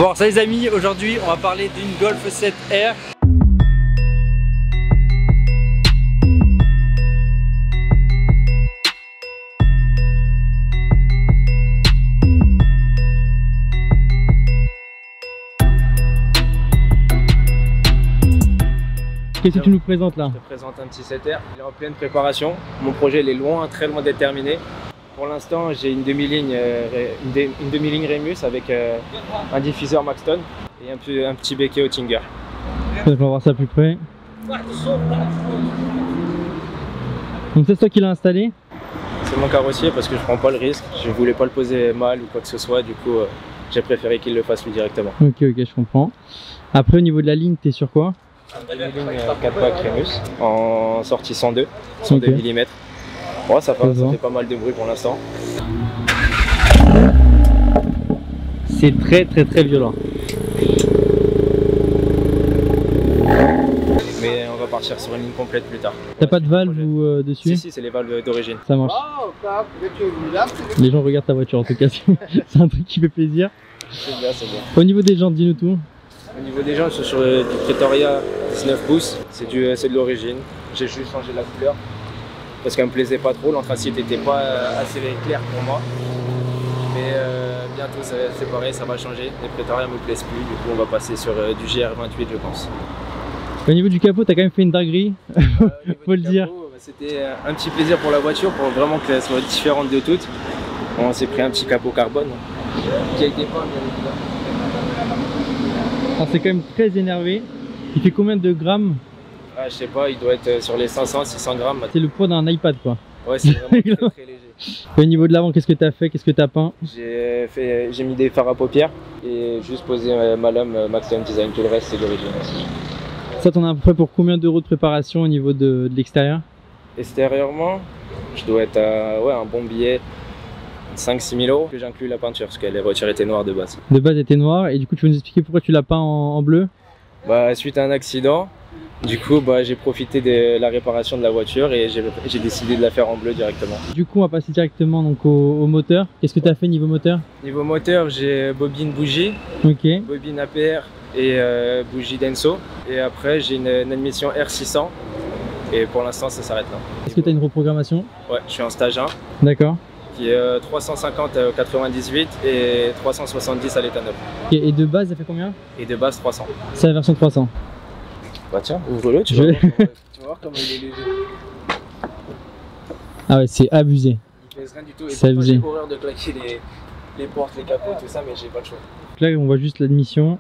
Bon, ça les amis, aujourd'hui on va parler d'une Golf 7R. Qu'est-ce que tu nous présentes là? Je te présente un petit 7R, il est en pleine préparation. Mon projet il est loin, très loin d'être terminé. Pour l'instant j'ai une demi-ligne Remus avec un diffuseur Maxton et un petit béquet Oettinger. On va voir ça à plus près. Donc c'est toi qui l'as installé? C'est mon carrossier parce que je prends pas le risque, je voulais pas le poser mal ou quoi que ce soit, du coup j'ai préféré qu'il le fasse lui directement. Ok, je comprends. Après au niveau de la ligne, t'es sur quoi? Une ligne 4 pack Remus en sortie 102 mm. Bon, ça fait pas mal de bruit pour l'instant. C'est très violent. Mais on va partir sur une ligne complète plus tard. T'as pas de valve ou dessus? Si, c'est les valves d'origine. Ça marche. Les gens regardent ta voiture en tout cas, c'est un truc qui fait plaisir. C'est bien, c'est bien. Au niveau des jantes, dis-nous tout. Au niveau des jantes, je suis sur du Pretoria 19 pouces, c'est de l'origine. J'ai juste changé la couleur parce qu'elle me plaisait pas trop, l'anthracite n'était pas assez clair pour moi. Mais bientôt c'est pareil, ça va changer. Les Pretoria me plaisent plus, du coup on va passer sur du GR28 je pense. Au niveau du capot, t'as quand même fait une dinguerie, faut le dire. C'était un petit plaisir pour la voiture, pour vraiment qu'elle soit différente de toutes. On s'est pris un petit capot carbone qui a été peint bien évidemment. C'est quand même très énervé. Il fait combien de grammes? Ah, je sais pas, il doit être sur les 500-600 grammes. C'est le poids d'un iPad quoi. Ouais, c'est vraiment très léger. Au niveau de l'avant, qu'est-ce que tu as fait? Qu'est-ce que tu as peint? J'ai mis des fards à paupières et juste posé ma lame Maxton Design. Tout le reste c'est d'origine aussi. Ça, t'en as à peu près pour combien d'euros de préparation au niveau de l'extérieur? Extérieurement, je dois être à un bon billet. 5-6 000 euros, que j'inclus la peinture parce que la voiture était noire de base. De base elle était noire, et du coup tu veux nous expliquer pourquoi tu l'as peint en bleu? Bah, suite à un accident, du coup j'ai profité de la réparation de la voiture et j'ai décidé de la faire en bleu directement. Du coup on va passer directement donc au moteur. Qu'est-ce que tu as fait niveau moteur? Niveau moteur, j'ai bobine bougie, bobine APR et bougie Denso. Et après j'ai une admission R600 et pour l'instant ça s'arrête là. Est-ce que tu as une reprogrammation? Ouais, je suis en stage 1. D'accord. Qui est 350 à 98 et 370 à l'éthanol. Et de base, ça fait combien? Et de base 300. C'est la version 300. Bah tiens, ouvre-le, tu vas voir comment il est léger. Ah ouais, c'est abusé. Il pèse rien du tout. C'est abusé. J'ai horreur de claquer les portes, les capots, tout ça, mais j'ai pas le choix. Donc là, on voit juste l'admission.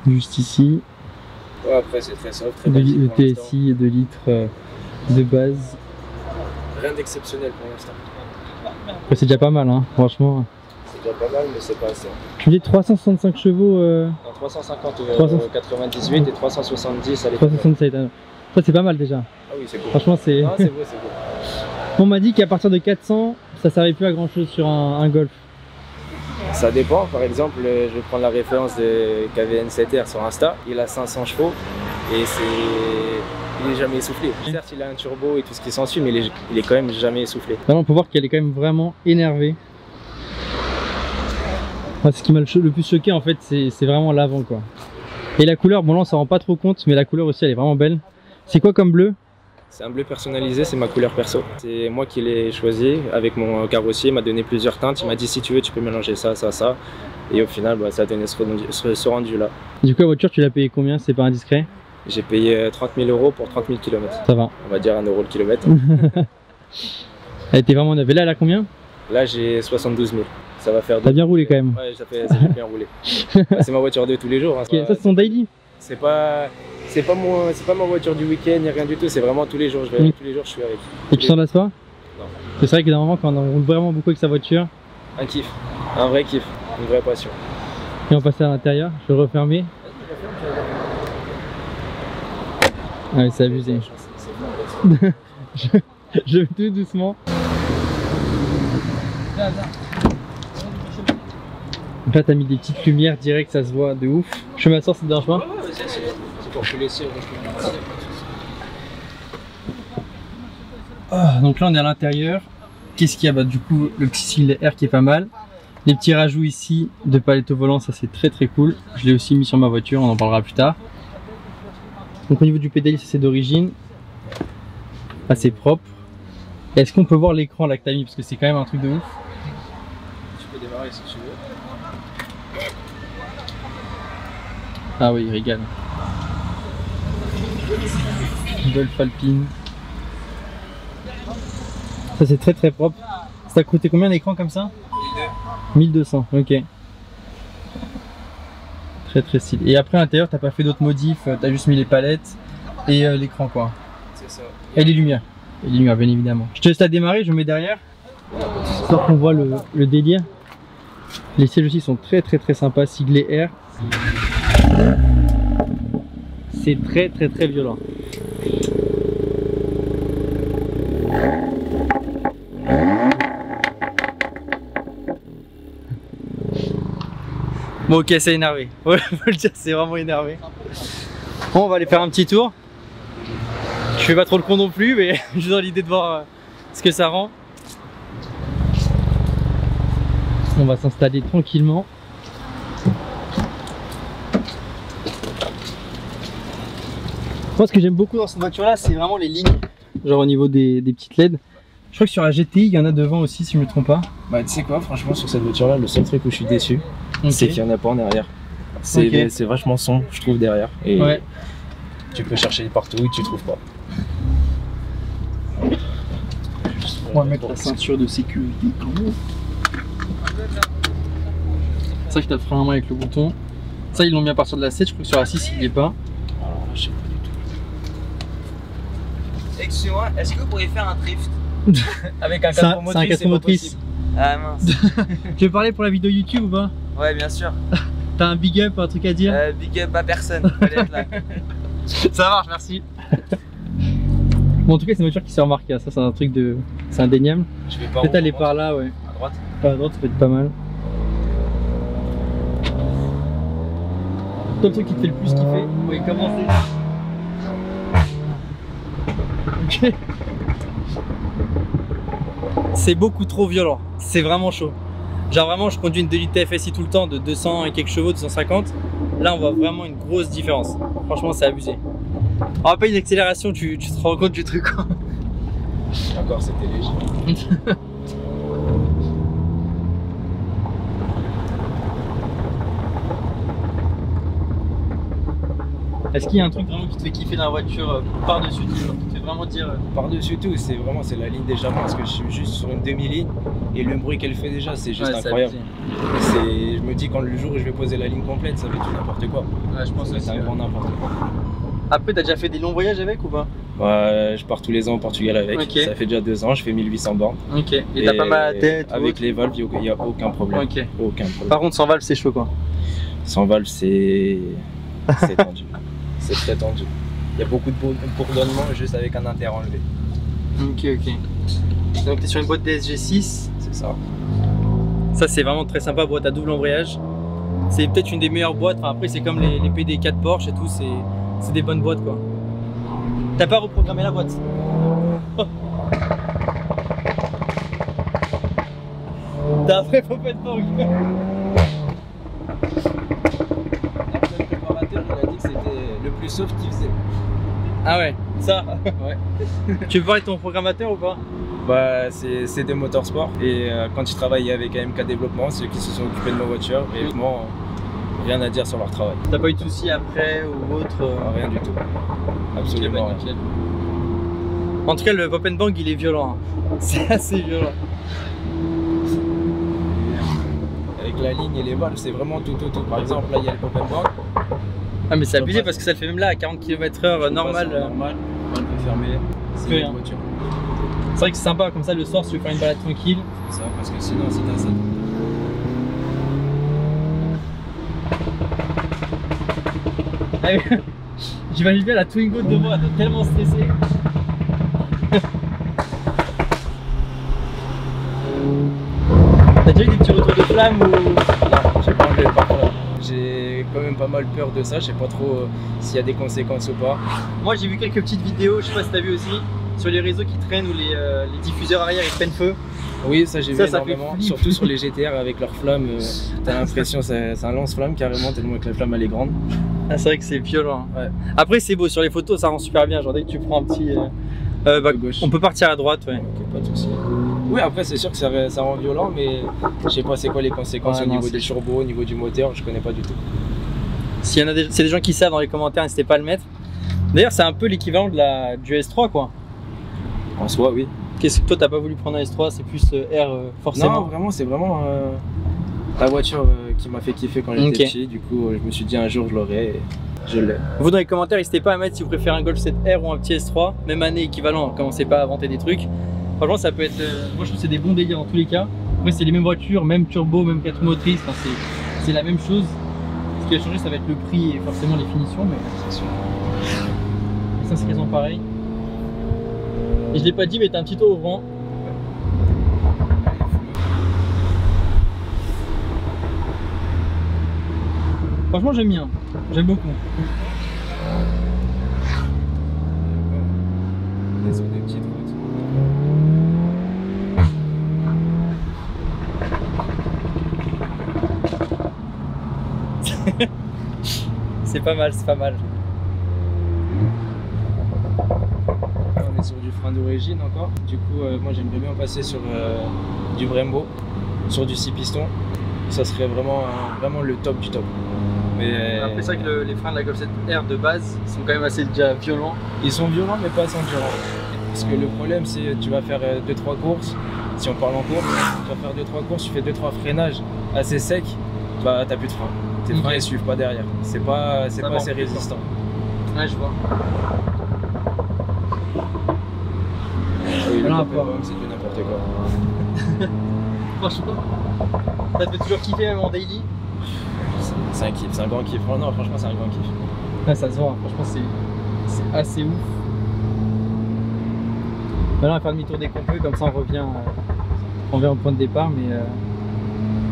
Juste ici. Ouais, après, c'est très soft, très basique. Le TSI et 2 litres de base. Rien d'exceptionnel pour l'instant. C'est déjà pas mal, hein, franchement. C'est déjà pas mal, mais c'est pas assez. Tu dis 365 chevaux Non, 350 98 et 370 à l'époque. 367, ça c'est pas mal déjà. Ah oui, c'est beau. Franchement, c'est. Ah, c'est beau, c'est beau. On m'a dit qu'à partir de 400, ça servait plus à grand chose sur un Golf. Ça dépend, par exemple, je vais prendre la référence de KVN 7R sur Insta. Il a 500 chevaux et il est jamais essoufflé. Certes, il a un turbo et tout ce qui s'ensuit, mais il est quand même jamais essoufflé. Là, on peut voir qu'elle est quand même vraiment énervée. Enfin, ce qui m'a le plus choqué, en fait, c'est vraiment l'avant, quoi. Et la couleur, bon là, on s'en rend pas trop compte, mais la couleur aussi, elle est vraiment belle. C'est quoi comme bleu? C'est un bleu personnalisé, c'est ma couleur perso. C'est moi qui l'ai choisi avec mon carrossier, il m'a donné plusieurs teintes. Il m'a dit si tu veux, tu peux mélanger ça, ça, ça. Et au final, ça a donné ce rendu là. Du coup, la voiture, tu l'as payé combien? C'est pas indiscret? J'ai payé 30 000 euros pour 30 000 km. Ça va. On va dire 1 euro le kilomètre. Elle était vraiment neuve. Et là, elle a combien? Là, j'ai 72 000. Ça va faire. T'as bien roulé quand même. Ouais, j'ai bien roulé. C'est ma voiture de tous les jours. Hein, ça c'est son daily? C'est pas ma voiture du week-end, ni rien du tout. C'est vraiment tous les jours. Tous les jours, je suis avec. Et tu t'en lasses pas? Non. C'est vrai que normalement, quand on roule vraiment beaucoup avec sa voiture. Un kiff. Un vrai kiff. Une vraie passion. Et on passe à l'intérieur. Je vais refermer. Ah ouais, c'est abusé. Je vais tout doucement. Donc là, t'as mis des petites lumières directes, ça se voit de ouf. Je m'assois, ça te dérange pas? C'est pour te laisser. Donc là, on est à l'intérieur. Qu'est-ce qu'il y a? Du coup, le petit cylindre R qui est pas mal. Les petits rajouts ici de palette au volant, ça c'est très très cool. Je l'ai aussi mis sur ma voiture, on en parlera plus tard. Donc au niveau du pédalier, ça c'est d'origine. Assez propre. Est-ce qu'on peut voir l'écran là que t'as mis, parce que c'est quand même un truc de ouf. Tu peux démarrer si tu veux. Ah oui, il régale. Golf Alpine. Ça c'est très très propre. Ça a coûté combien l'écran comme ça? 1200, ok. Très très stylé. Et après à l'intérieur, t'as pas fait d'autres modifs, t'as juste mis les palettes et l'écran quoi. C'est ça. Et les lumières. Et les lumières bien évidemment. Je te laisse la démarrer, je me mets derrière. Histoire qu'on voit le délire. Les sièges aussi sont très très très sympas, siglés R. C'est très très très violent. Bon ok, c'est énervé. Ouais, faut le dire, c'est vraiment énervé. Bon, on va aller faire un petit tour. Je fais pas trop le con non plus, mais j'ai dans l'idée de voir ce que ça rend. On va s'installer tranquillement. Moi, ce que j'aime beaucoup dans cette voiture là, c'est vraiment les lignes. Genre au niveau des petites LED. Je crois que sur la GTI, il y en a devant aussi, si je me trompe pas. Bah, tu sais quoi, franchement, sur cette voiture là, le seul truc où je suis déçu, c'est qu'il n'y en a pas en arrière. C'est vachement sombre, je trouve, derrière. Et ouais. Tu peux chercher partout et tu trouves pas. On va mettre la ceinture de sécurité. C'est vrai que t'as le frein à main avec le bouton. Ça, ils l'ont mis à partir de la 7, je crois que sur la 6, il n'y est pas. Alors, je sais pas du tout. Excusez-moi, est-ce que vous pourriez faire un drift avec un 4 motrices? C'est un 4 motrices. Ah mince. Tu veux parler pour la vidéo YouTube ou pas? Ouais, bien sûr. T'as un big up, un truc à dire? Big up à personne, fallait être là. Ça marche, merci. Bon, en tout cas, c'est une voiture qui s'est remarquée. Ça, c'est un truc de. C'est indéniable. Je vais pas peut-être aller par là, ouais. À droite. Par à droite, ça peut être pas mal. Toi, le truc qui te fait le plus kiffer, on va commencer. Ok. C'est beaucoup trop violent. C'est vraiment chaud. Genre, vraiment, je conduis une 2 litres TFSI tout le temps de 200 et quelques chevaux, 250. Là, on voit vraiment une grosse différence. Franchement, c'est abusé. On va pas une accélération, tu te rends compte du truc quoi. Encore c'était léger. Est-ce qu'il y a un truc vraiment qui te fait kiffer dans la voiture par-dessus tout, genre, qui te fait vraiment dire Par-dessus tout, c'est vraiment la ligne des Japonais parce que je suis juste sur une demi-ligne et le bruit qu'elle fait déjà, c'est juste incroyable. Je me dis quand le jour où je vais poser la ligne complète, ça va être n'importe quoi. Ouais, je pense que c'est un grand n'importe quoi. Après, t'as déjà fait des longs voyages avec ou pas? Ouais, je pars tous les ans au Portugal avec. Okay. Ça fait déjà 2 ans, je fais 1800 bornes. Ok. Et t'as pas mal à la tête? Avec les valves, il n'y a aucun problème. Ok. Aucun problème. Par contre, sans valve, c'est chaud quoi. Sans valve, c'est tendu. C'est très tendu. Il y a beaucoup de bourdonnement juste avec un inter enlevé. Ok, ok. Donc t'es sur une boîte DSG6. C'est ça. Ça c'est vraiment très sympa, boîte à double embrayage. C'est peut-être une des meilleures boîtes. Enfin, après c'est comme les PD4 Porsche et tout, c'est des bonnes boîtes quoi. T'as pas reprogrammé la boîte? Oh. T'as un vrai Poppenborg. Le préparateur il a dit que c'était le plus soft qu'il faisait. Ah ouais, ça. Ouais. Tu veux parler de ton programmateur ou pas? Bah c'est des motorsport et quand tu travaillais avec AMK Développement, ceux qui se sont occupés de nos voitures, réellement rien à dire sur leur travail. T'as pas eu de soucis après ou autre? Rien du tout. Absolument okay, rien. En tout cas le Poppenborg il est violent, hein. C'est assez violent. Avec la ligne et les valves, c'est vraiment tout. Par exemple là il y a le Poppenborg. Ah mais c'est abusé parce que ça le fait même là à 40 km/h normal. Normal, on peut fermer. C'est rien. C'est vrai que c'est sympa comme ça le soir si tu veux faire une balade tranquille. C'est ça, parce que sinon c'est un ça. J'imagine bien la Twingo de moi, elle est tellement stressée. T'as déjà eu des petits retours de flamme ou... Non, j'ai pas enlevé le pare-feu. J'ai quand même pas mal peur de ça, je sais pas trop s'il y a des conséquences ou pas. Moi j'ai vu quelques petites vidéos, je sais pas si t'as vu aussi. sur les réseaux qui traînent où les diffuseurs arrière ils prennent feu. Oui, ça j'ai vu Ça fait énormément, flip. surtout sur les GTR avec leurs flammes. T'as l'impression c'est un lance-flamme carrément, tellement que la flamme elle est grande. Ah, c'est vrai que c'est violent. Ouais. Après c'est beau, sur les photos ça rend super bien, genre dès que tu prends un petit... Gauche. on peut partir à droite, ouais. Ok, pas de soucis. Oui, après c'est sûr que ça rend violent, mais je sais pas c'est quoi les conséquences Ouais, au non, niveau c'est des turbos, au niveau du moteur, je connais pas du tout. S'il y en a c'est des gens qui savent dans les commentaires, n'hésitez pas à le mettre. D'ailleurs c'est un peu l'équivalent du S3 quoi. En soi, oui. Qu'est-ce que toi t'as pas voulu prendre un S3, c'est plus R forcément? Non, vraiment, c'est vraiment la voiture qui m'a fait kiffer quand j'étais petit. Du coup, je me suis dit un jour je l'aurai et je l'ai. Vous dans les commentaires, n'hésitez pas à mettre si vous préférez un Golf 7R ou un petit S3, même année équivalent, commencez pas à inventer des trucs. Franchement ça peut être, moi je trouve que c'est des bons délires dans tous les cas. Après c'est les mêmes voitures, même turbo, même 4 motrices, enfin, c'est la même chose. Ce qui va changer ça va être le prix et forcément les finitions, mais C'est sûr. ça c'est quasiment pareil. Et je l'ai pas dit mais t'as un petit tour au vent. Franchement j'aime bien, j'aime beaucoup. On est sur des petites routes. C'est pas mal, c'est pas mal. On est sur du frein d'origine encore. Du coup, moi j'aimerais bien passer sur du Brembo, sur du 6 pistons. Ça serait vraiment le top du top. Mais Après c'est vrai que les freins de la Golf 7R de base sont quand même assez déjà violents. ils sont violents mais pas assez endurants. Parce que le problème c'est que tu vas faire 2-3 courses. Si on parle en course, tu vas faire 2-3 courses, tu fais 2-3 freinages assez secs, bah t'as plus de frein. Tes freins ils suivent pas derrière. C'est pas assez résistant. Ouais je vois. Oui, le Voilà un top peu. M1, c'est du n'importe quoi. Franchement, ça te fait toujours kiffer même en daily. C'est un kiff, c'est un grand kiff. Non, franchement c'est un grand kiff. Ouais, ça se voit, franchement c'est assez ouf. Maintenant on va faire demi-tour des compeux, comme ça on revient au point de départ, mais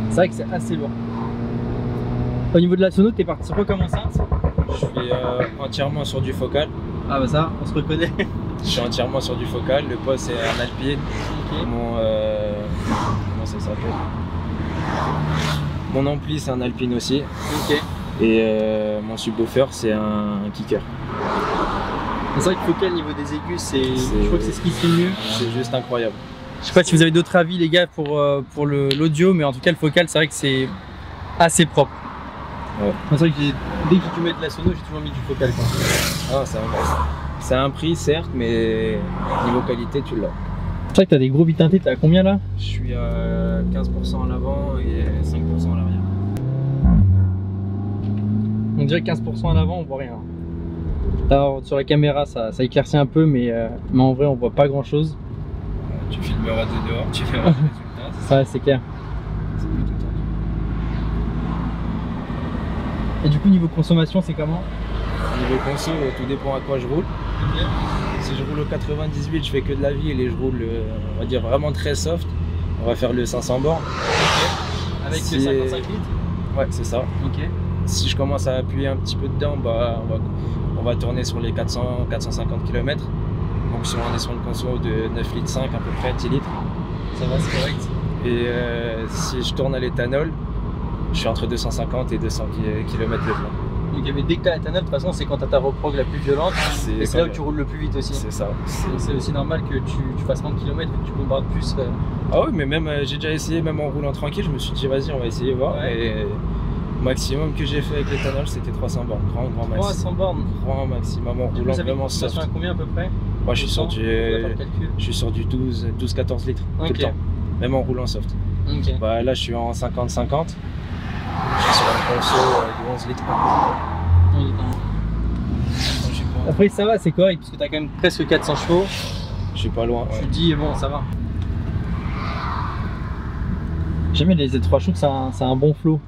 c'est vrai que c'est assez lourd. Au niveau de la sono, t'es parti sur quoi comme enceinte? Je suis entièrement sur du focal. Ah bah ça, on se reconnaît. Je suis entièrement sur du focal. Le poste c'est un Alpine. Ok. Comment ça s'appelle? Mon ampli c'est un Alpine aussi. Ok. Et mon subwoofer c'est un kicker. C'est vrai que focal niveau des aigus, je crois que c'est ce qui fait le mieux. C'est juste incroyable. Je sais pas si vous avez d'autres avis les gars pour l'audio, mais en tout cas le focal c'est vrai que c'est assez propre. Ouais. C'est vrai que dès que tu mets de la sono, j'ai toujours mis du focal quoi. Ah, c'est un prix certes, mais niveau qualité tu l'as. C'est vrai que t'as des gros biteintés, t'as combien là? Je suis à 15% en avant et 5% à l'arrière. On dirait 15% en avant, on voit rien. Alors, sur la caméra ça éclaircit un peu, mais en vrai on voit pas grand chose. Tu filmeras de dehors, tu verras le résultat. Ouais, c'est clair. C'est plutôt top. Et du coup niveau consommation c'est comment? Niveau conso, tout dépend à quoi je roule. Si je roule au 98, je fais que de la ville et je roule, on va dire vraiment très soft. On va faire le 500 bornes. Avec Si- 55 litres? Ouais, c'est ça. Ok. Si je commence à appuyer un petit peu dedans, bah, on va tourner sur les 400-450 km. Donc si on est sur une conso de 9 litres 5 à peu près, 10 litres. Ça va, c'est correct. Et si je tourne à l'éthanol, je suis entre 250 et 200 km de plein. Donc dès que t'as l'éthanol, de toute façon c'est quand t'as ta reprog la plus violente. Et c'est là où tu roules le plus vite aussi. C'est ça. Donc c'est aussi normal que tu fasses moins de kilomètres et que tu bombardes plus. Ah oui, mais même j'ai déjà essayé, même en roulant tranquille, je me suis dit vas-y on va essayer voir. Ouais. Et maximum que j'ai fait avec l'éthanol c'était 300 bornes, grand maximum. 300 bornes. Grand maximum en Du coup, roulant ça fait une vraiment soft. consommation à combien à peu près? Moi je suis sur On va faire le calcul. 12-14 litres tout Ok. le temps, même en roulant soft. Ok. Bah, là je suis en 50-50, je suis sur un conso de 11 litres. Je suis pas- Après ça va, c'est correct parce que t'as quand même presque 400 chevaux. Je suis pas loin. Tu Ouais. te dis bon ça va. J'aime bien les Z3, je trouve que c'est un bon flow.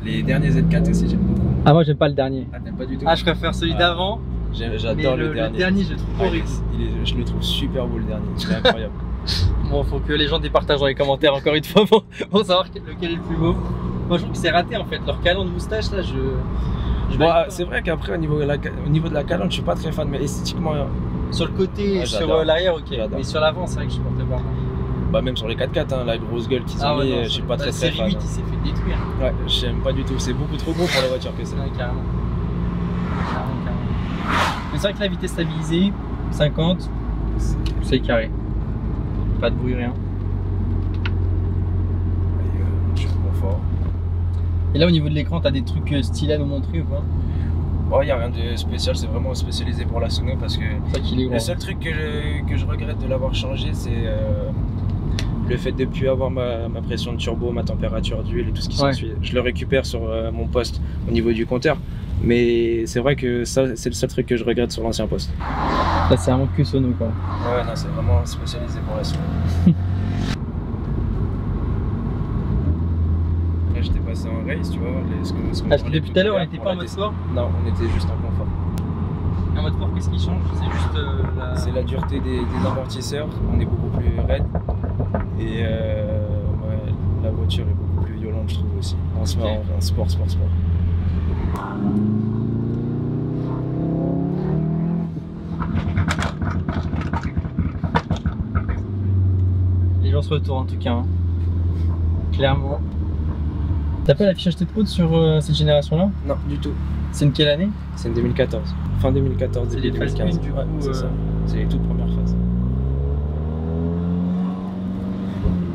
Les derniers Z4 aussi j'aime beaucoup. Ah moi j'aime pas le dernier. Ah t'aimes pas du tout? Ah je préfère celui Ah. d'avant. Mais J'adore le dernier. je le trouve Ah, horrible. je le trouve super beau le dernier, c'est incroyable. Bon, faut que les gens départagent dans les commentaires encore une fois pour savoir lequel est le plus beau. Moi je trouve que c'est raté en fait, leur calandre moustache là, je Bon, valide pas. c'est vrai qu'après au niveau de la calandre je suis pas très fan, mais esthétiquement Sur le côté et Ouais, sur j'adore. l'arrière, ok. J'adore. Mais sur l'avant, c'est vrai que je supportais pas. Bah même sur les 4x4, hein, la grosse gueule qu'ils ont mis, non, je suis pas très série fan. 8, il s'est fait détruire. Ouais, j'aime pas du tout, c'est beaucoup trop gros pour la voiture que c'est. Ouais, carrément. Mais c'est vrai que la vitesse stabilisée, 50, c'est carré. Pas de bruit, rien. Je suis au confort. Et là, au niveau de l'écran, t'as des trucs stylés à nous montrer ou pas? Bon, il n'y a rien de spécial, c'est vraiment spécialisé pour la sono parce que C'est vrai qu'il est gros. le seul truc que je regrette de l'avoir changé, c'est le fait de ne plus avoir ma pression de turbo, ma température d'huile et tout ce qui s'ensuit. Je le récupère sur mon poste au niveau du compteur, mais c'est vrai que ça, c'est le seul truc que je regrette sur l'ancien poste. Là, c'est vraiment que sono, quoi. Ouais, non, c'est vraiment spécialisé pour la sono. Là, j'étais passé en race, tu vois. Parce que depuis tout à l'heure, on n'était pas en mode sport. Non, on était juste en confort. En mode sport, qu'est-ce qui change? C'est juste C'est la dureté des amortisseurs, on est beaucoup plus raide et ouais, la voiture est beaucoup plus violente, je trouve aussi. En sport. Les gens se retournent en tout cas. Hein. Clairement. T'as pas l'affichage tête haute sur cette génération-là? Non, du tout. C'est une quelle année? C'est une 2014. Fin 2014, C'est début les phases 2015. une, du coup, Ouais, c'est ça. C'est les toutes premières phases.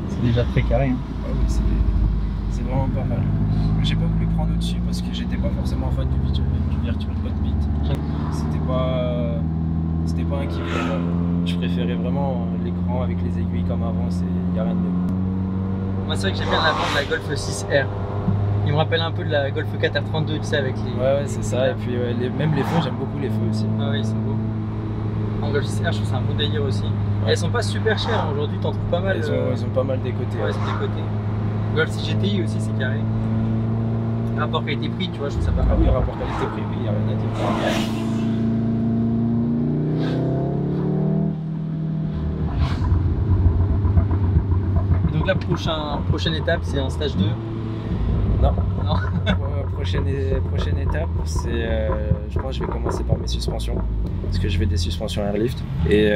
C'est déjà très carré. Hein. Ah oui, c'est vraiment pas mal. J'ai pas voulu prendre au-dessus parce que j'étais pas forcément fan du virtual cockpit. C'était pas un kiff pour moi. Je préférais vraiment l'écran avec les aiguilles comme avant, y a rien de mieux. Moi c'est vrai que j'aime bien l'avant de la Golf 6R. Il me rappelle un peu de la Golf 4 R32, tu sais, avec les... Ouais, c'est ça. Et puis même les feux, j'aime beaucoup les feux aussi. Ah ouais, ils sont beaux. En Golf 6R, je trouve que c'est un bon délire aussi. Et elles sont pas super chères, hein. Aujourd'hui t'en trouves pas mal. Ils ont pas mal décoté. Ouais, c'est décoté. Golf 6 GTI aussi, c'est carré. Rapport qualité-prix, tu vois, je trouve ça pas mal. Ah oui, rapport qualité-prix, oui, y a rien à dire. Donc la prochaine étape, c'est un stage 2. Non. Non. Prochaine étape, c'est je pense que je vais commencer par mes suspensions parce que je vais des suspensions airlift et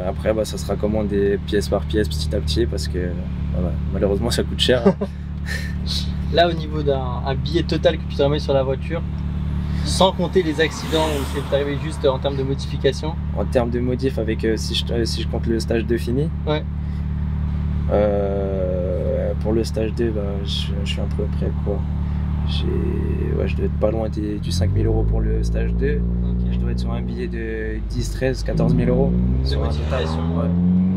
après bah, ça sera commandé pièce par pièce petit à petit parce que voilà, malheureusement ça coûte cher. Hein. Là au niveau d'un billet total que tu te remets sur la voiture, sans compter les accidents ou ce qui est arrivé juste en termes de modification. En termes de modif avec si je compte le stage 2 fini. Ouais. Pour le stage 2 bah, je suis un peu près quoi. Je dois être pas loin du 5 000 € pour le stage 2. Okay. Je dois être sur un billet de 10, 13, 14 000 €. De modification, ouais.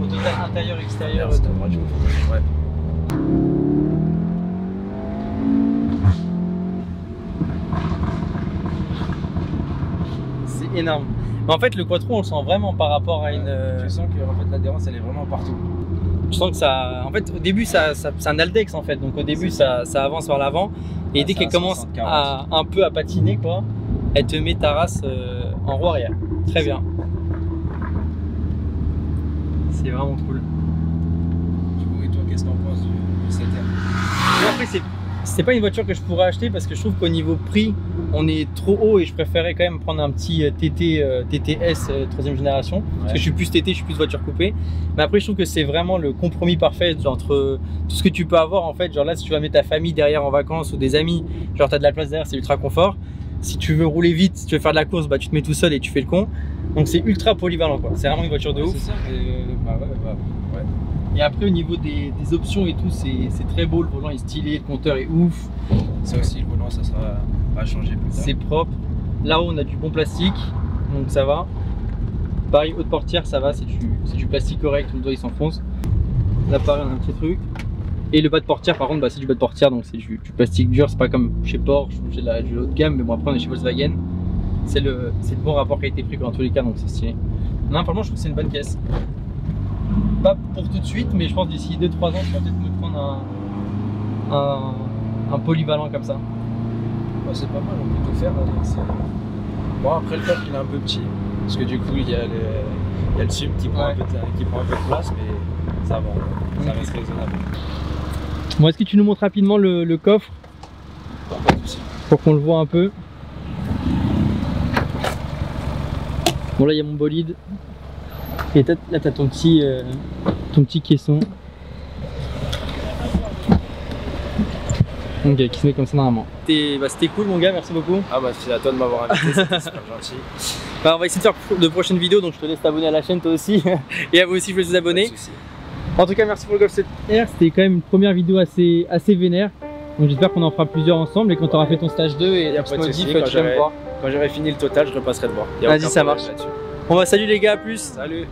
Au total intérieur, extérieur. Ouais. C'est énorme. Mais en fait, le quattro, on le sent vraiment par rapport à une. Tu sens que en fait, l'adhérence elle est vraiment partout. Je sens que ça. En fait, au début, c'est un Aldex en fait. Donc au début, ça avance vers l'avant. Et dès qu'elle commence un peu à patiner, quoi, elle te met ta race en roue arrière. Très bien. C'est vraiment cool. Du coup, et toi, qu'est-ce que t'en penses du 7R? Après, c'est pas une voiture que je pourrais acheter parce que je trouve qu'au niveau prix, on est trop haut et je préférais quand même prendre un petit TTS 3ème génération. Parce que je suis plus TT, je suis plus voiture coupée. Mais après, je trouve que c'est vraiment le compromis parfait entre tout ce que tu peux avoir en fait. Genre là, si tu vas mettre ta famille derrière en vacances ou des amis, genre tu as de la place derrière, c'est ultra confort. Si tu veux rouler vite, si tu veux faire de la course, bah tu te mets tout seul et tu fais le con. Donc c'est ultra polyvalent quoi. C'est vraiment une voiture de ouf. C'est ça, ouais. Et après au niveau des options et tout, c'est très beau, le volant est stylé, le compteur est ouf. Ça aussi, le volant, ça sera à changer plus tard. C'est propre. Là-haut, on a du bon plastique, donc ça va. Pareil, haute portière, ça va, c'est du plastique correct, le doigt il s'enfonce. Là, pareil, on a un petit truc. Et le bas de portière, par contre, bah, c'est du bas de portière, donc c'est du plastique dur, c'est pas comme chez Porsche ou chez du haut de gamme, mais bon, après, on est chez Volkswagen. C'est le bon rapport qualité-prix dans tous les cas, donc c'est stylé. Non, franchement, je trouve que c'est une bonne caisse. Pas pour tout de suite, mais je pense d'ici 2-3 ans, je vais peut-être me prendre un polyvalent comme ça. Ouais, c'est pas mal, on peut tout faire. Bon, après, le coffre, il est un peu petit, parce que du coup, il y a le sub qui prend, un peu de place, mais ça va, ça reste raisonnable. Bon, est-ce que tu nous montres rapidement le coffre pour qu'on le voit un peu? Bon, là, il y a mon bolide. Et là t'as ton petit caisson. Ok, qui se met comme ça normalement. C'était cool mon gars, merci beaucoup. Ah bah c'est à toi de m'avoir invité, c'était super gentil. Bah, on va essayer de faire de prochaines vidéos, donc je te laisse t'abonner à la chaîne toi aussi. Et à vous aussi, je vais vous abonner. En tout cas, merci pour le Golf 7R, c'était quand même une première vidéo assez vénère. Donc j'espère qu'on en fera plusieurs ensemble et quand tu auras fait ton stage 2 et ton modif, tu vas me voir. Quand j'aurai fini le total, je repasserai te voir. Vas-y, ça marche. On va salut les gars, à plus. Salut.